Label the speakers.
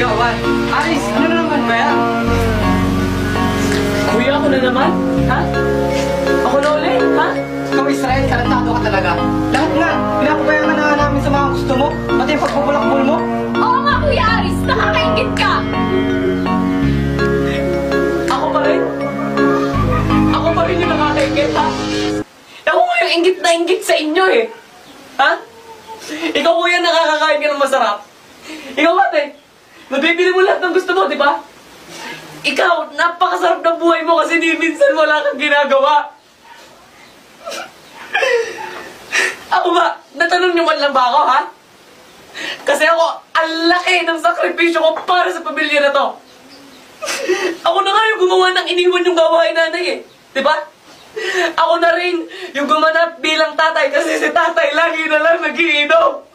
Speaker 1: sigawan. Aris, ano na naman ba yan?
Speaker 2: Kuya, ako na naman? Ha? Ako na ulit, ha?
Speaker 1: Ikaw, Israel, karantado ka talaga. Lahat nga, pinapabayaan na namin sa mga gusto mo, pati yung pagpupulakbol mo.
Speaker 3: Oo nga, Kuya Aris, nakakaingit ka!
Speaker 2: Ako pa rin? Ako pa rin yung nakakaingit, ha? Ako nga yung ingit na ingit sa inyo, eh. Ha? Ikaw, kuya, nakakakain ka ng masarap. Ikaw, ate, nabibili mo lahat ng gusto mo, di ba? Ikaw, napakasarap ng buhay mo kasi di minsan wala kang ginagawa. Ako ba, natanong niyo man lang ba ako, ha? Kasi ako, ang laki ng sakripisyo ko para sa pamilya na to. Ako na nga yung gumawa ng iniwan yung gawain nanay, eh. Di ba? Ako na rin yung gumanap bilang tatay kasi si tatay lagi na lang nag-iinom.